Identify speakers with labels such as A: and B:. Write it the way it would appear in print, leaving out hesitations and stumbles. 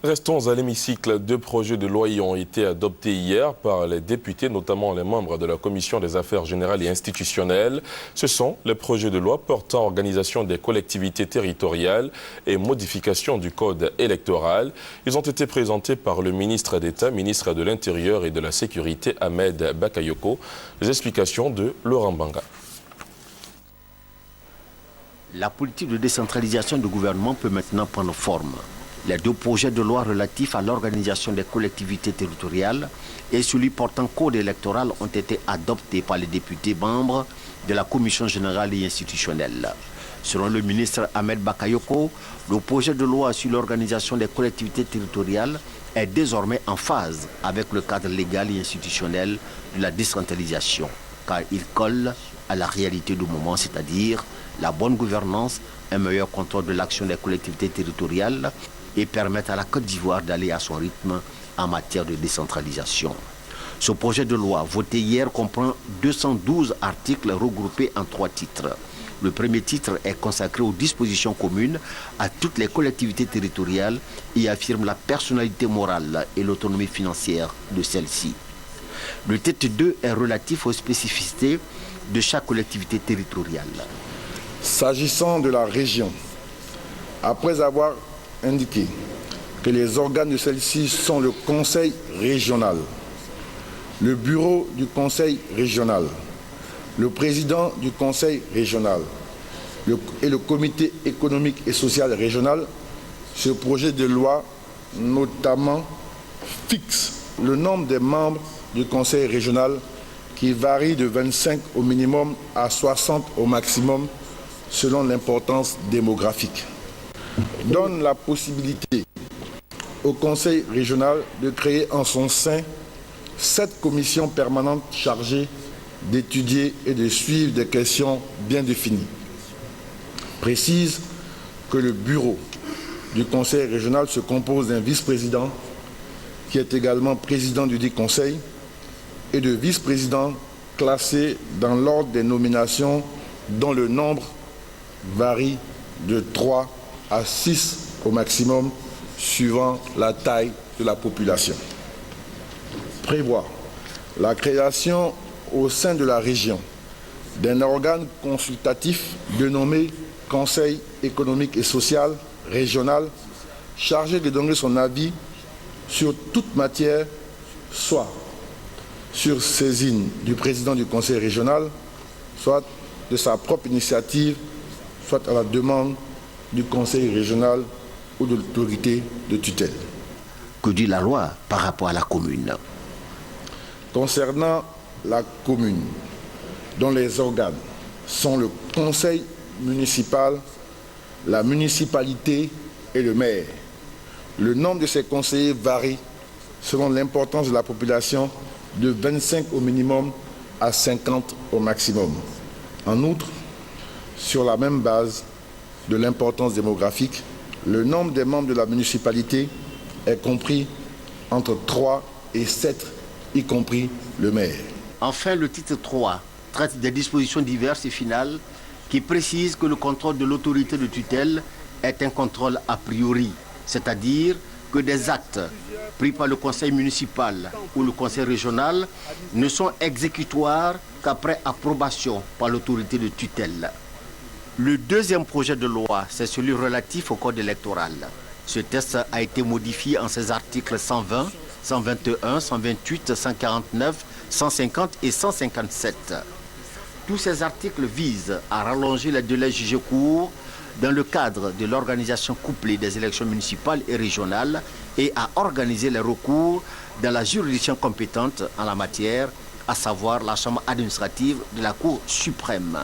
A: Restons à l'hémicycle. 2 projets de loi y ont été adoptés hier par les députés, notamment les membres de la Commission des affaires générales et institutionnelles. Ce sont les projets de loi portant organisation des collectivités territoriales et modification du code électoral. Ils ont été présentés par le ministre d'État, ministre de l'Intérieur et de la Sécurité, Ahmed Bakayoko. Les explications de Laurent Banga.
B: La politique de décentralisation du gouvernement peut maintenant prendre forme. Les 2 projets de loi relatifs à l'organisation des collectivités territoriales et celui portant code électoral ont été adoptés par les députés membres de la Commission générale et institutionnelle. Selon le ministre Ahmed Bakayoko, le projet de loi sur l'organisation des collectivités territoriales est désormais en phase avec le cadre légal et institutionnel de la décentralisation, car il colle à la réalité du moment, c'est-à-dire la bonne gouvernance, un meilleur contrôle de l'action des collectivités territoriales et permettre à la Côte d'Ivoire d'aller à son rythme en matière de décentralisation. Ce projet de loi voté hier comprend 212 articles regroupés en 3 titres. Le premier titre est consacré aux dispositions communes à toutes les collectivités territoriales et affirme la personnalité morale et l'autonomie financière de celles-ci. Le titre 2 est relatif aux spécificités de chaque collectivité territoriale.
C: S'agissant de la région, après avoir indiqué que les organes de celle-ci sont le Conseil régional, le bureau du Conseil régional, le président du Conseil régional et le comité économique et social régional, ce projet de loi notamment fixe le nombre des membres du Conseil régional qui varie de 25 au minimum à 60 au maximum selon l'importance démographique. Donne la possibilité au Conseil régional de créer en son sein 7 commissions permanentes chargées d'étudier et de suivre des questions bien définies. Précise que le bureau du Conseil régional se compose d'un vice-président qui est également président du dit Conseil et de vice-présidents classés dans l'ordre des nominations dont le nombre varie de 3 à 6 au maximum, suivant la taille de la population. Prévoit la création au sein de la région d'un organe consultatif dénommé Conseil économique et social régional chargé de donner son avis sur toute matière, soit sur saisine du président du Conseil régional, soit de sa propre initiative, soit à la demande du Conseil régional ou de l'autorité de tutelle.
B: Que dit la loi par rapport à la commune?
C: Concernant la commune, dont les organes sont le conseil municipal, la municipalité et le maire, le nombre de ces conseillers varie selon l'importance de la population de 25 au minimum à 50 au maximum. En outre, sur la même base de l'importance démographique, le nombre des membres de la municipalité est compris entre 3 et 7, y compris le maire.
B: Enfin, le titre 3 traite des dispositions diverses et finales qui précisent que le contrôle de l'autorité de tutelle est un contrôle a priori, c'est-à-dire que des actes pris par le conseil municipal ou le conseil régional ne sont exécutoires qu'après approbation par l'autorité de tutelle. Le deuxième projet de loi, c'est celui relatif au code électoral. Ce texte a été modifié en ses articles 120, 121, 128, 149, 150 et 157. Tous ces articles visent à rallonger les délais jugés courts dans le cadre de l'organisation couplée des élections municipales et régionales et à organiser les recours dans la juridiction compétente en la matière, à savoir la chambre administrative de la Cour suprême.